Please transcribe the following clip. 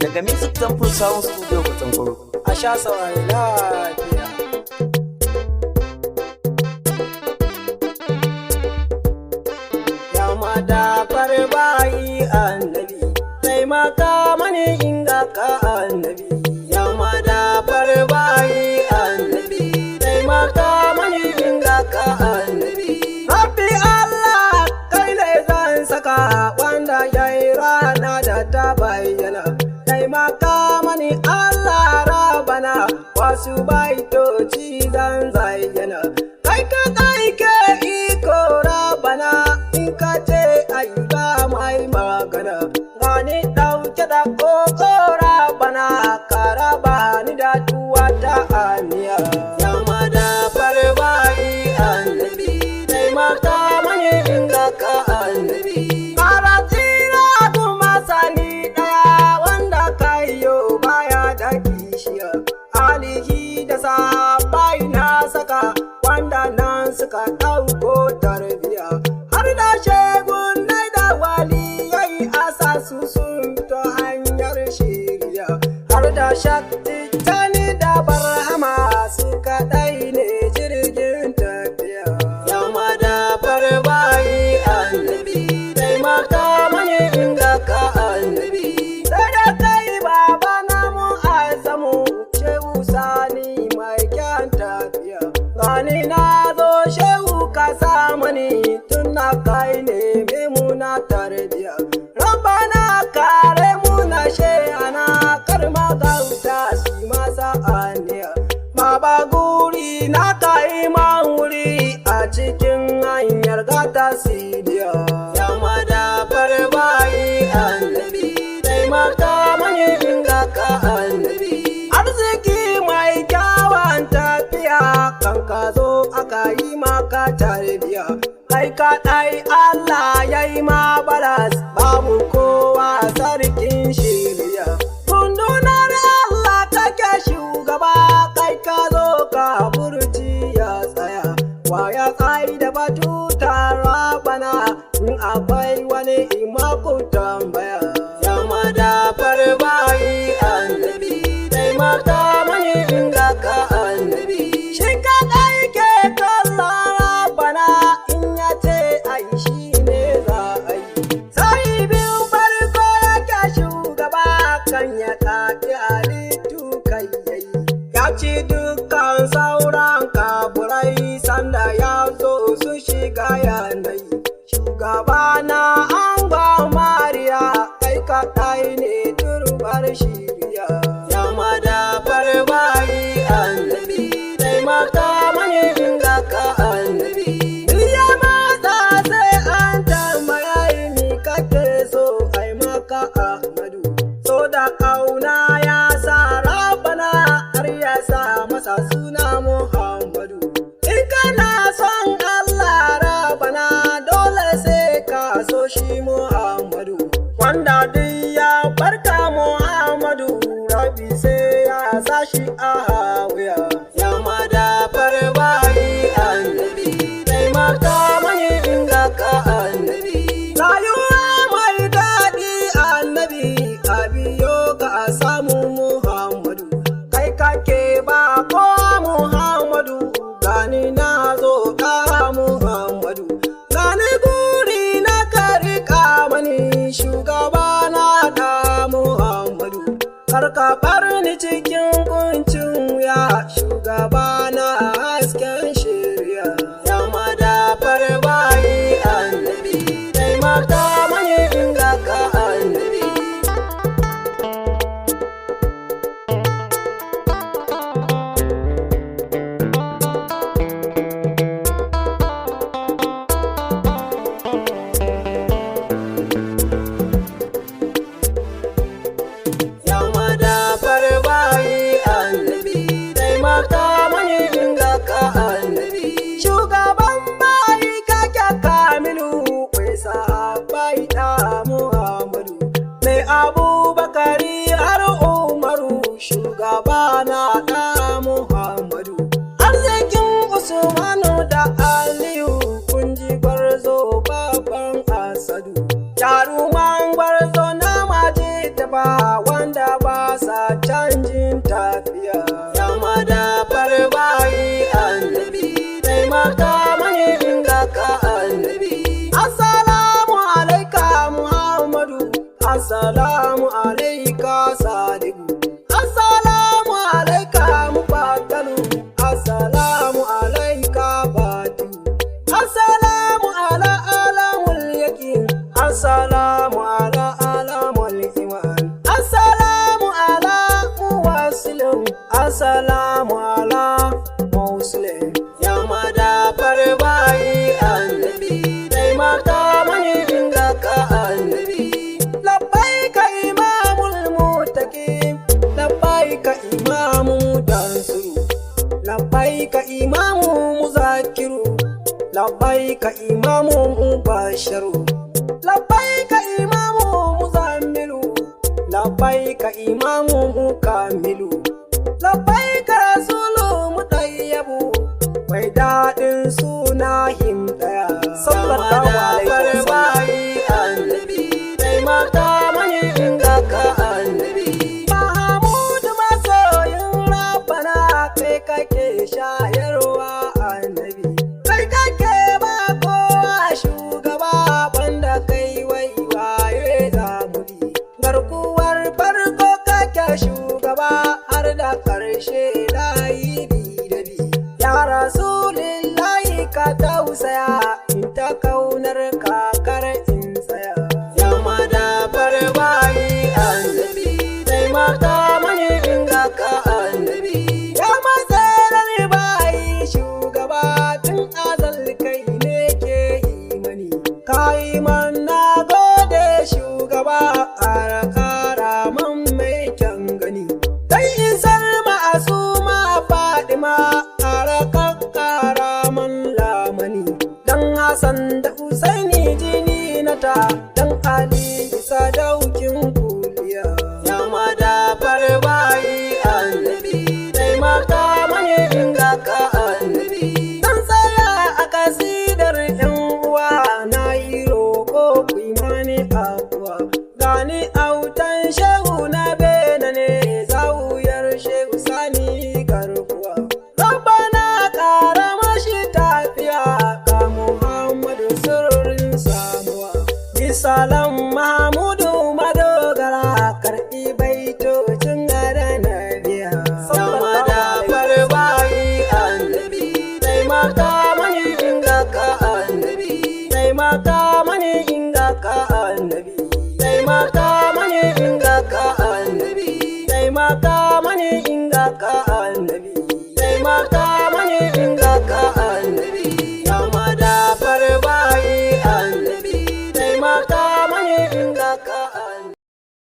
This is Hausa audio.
daga Music Temple Sound Studio Kwatankoro. A sha saurari lafiya. Ya mata farbayi annabi, taimaka mani inga ka annabi. Ya mata farbayi annabi, taimaka mani inga ka annabi. Rabbi Allah kai ne zan saka wanda yayi rana da ta bayyana. Taimaka mani Allah rabana, wasu baitoci zan zayyana. Kai ka ke iko rabana, in ka ce ai ba mai magana. Gani ɗauke da koko rabana, ka raba ni da tuwa ta aniya. Yamma da farbayi annabi, taimaka mani inga ka annabi. Karatira kuma sani ɗaya wanda kayo baya da kishiya. Alihi da sabai na saka wanda nan suka ɗauko tarbiya. Har da shegun nai da waliyai asasu sun fito hanyar shiriya. Har da shakti tani da barhama suka ɗai ne jirgin tafiya. Yamma da farbayi annabi, taimaka mani inga ka annabi. Sai da kai baba na mu azamu, shehu sani mai kyan tafiya. Gani na zo shehu ka samani, tun na kai ne muna tarbiya. Rabbana kare mu na shehana, kar magauta su masa aniya. Baba guri na kai man wuri a cikin hanyar gata sidiya. Yamma da farbayi annabi, taimaka mani inga ka annabi. Arziki mai kyawun tafiya, kan ka zo aka yi maka tarbiya. Kai kaɗai Allah ya yi ma balas, babu kowa sarkin shiriya. Rundunar Allah kake shugaba, kai ka zo ka burji ya tsaya. Wa ya tsai da batuta rabana, in akwai wani imaku tambaya. Yamma da farbayi annabi, taimaka mani inga ka annabi. Shi kaɗai ke kallon rabana, in ya ce ai shi ne za a yi. Sai biyu farko yake shugaba, kan ya kaɗi halittu kai yayi. Ya ci dukkan sauran kaburai, sanda ya zo su shiga yanayi. Shugaba na an ba Mariya, kai kaɗai ne turbar shiriya. Yamma da farbayi annabi, taimaka mani inga ka annabi. Ya mata sai an tambaya ni kake so ai maka Ahmadu. So da kauna ya sa rabana, har ya sa masa suna Muhammadu. In kana son Allah rabana, dole sai ka so shi Muhammadu. Wanda duk ya barka Muhammadu, Rabbi sai ya sa shi a hawiya. Yamma da farbayi annabi, taimaka mani inga ka annabi. Rayuwa mai daɗi annabi, a biyo ka a samu Muhammadu. Kai kake ba ko Muhammadu, gani na zo ka Muhammadu. Gani guri na ka riƙa mani, shugaba na da Muhammadu. Kar ka bar ni cikin kuncin wuya, shugaba na hasken shirya. Yamma da farbayi annabi, taimaka mani inga ka annabi. Yamma da farbayi annabi, taimaka mani wanda ba sa canjin tafiya. Ya madafar bayi annabi, taimaka mani in ga ka annabi. Assalamu alaika Muhammadu, assalamu alaika Sadiku, assalamu alaika Mufaddalu, assalamu alaika Batu, assalamu ala alamul yakin, assalamu ala alamul iman, assalamu ala muwassilin, assalamu ala muslim. Ya madafar bayi annabi, taimaka mani in ga ka annabi. Labbaika imamul muttaqin, labbaika imamu dansuru, labbaika imamu muzakiru, labbaika imamu mubasharu, labbaika imamu muzammilu, labbaika imamu mukamilu, labbaika rasulu mutayyabu, mai daɗin suna himdaya. Sallallahu alaihi wasallam annabi, taimaka mani in ga ka annabi. Mahamudu masoyin Rabbana, kai kake shayarwa annabi, kai kake ba kowa shugaba, banda kai wai waye za mu bi. Garkuwar farko kake shugaba, har da ƙarshe layi bi da bi. Ya Rasulillahi ka tausaya, in ta kaunar kakar in tsaya. Ya madafar bayi annabi, taimaka mani in ga ka annabi. Ya matsalar bayi shugaba, tun azal kai ne ke yi mani. Ka yi man na gode shugaba, ƙara ƙara man mai kyan gani. Dan isar ma'asuma Fadima, ƙara ƙara man lamani. Dan Hassan da Usaini jini na ta, dan Ali sadaukin kuliya. Ya madafar bayi annabi, taimaka mani in ga ka annabi. Dan tsaya a kasidar yan uwa, na yi roƙo ku yi mani afuwa. Gani autan shehu na bena ne, zawuyar shehu sani garkuwa. Rabbana ƙara mashi tafiya, ka Muhammadu sirrin samuwa. Bisalam Mahmudu madogara, karɓi baitocin gada na biya. Ya madafar bayi annabi, taimaka mani in ga ka annabi, taimaka mani in ga ka annabi, taimaka mani in ga ka annabi, taimaka mani in ga ka annabi, taimaka mani in ga ka annabi. Ya madafar bayi annabi, taimaka mani in ga ka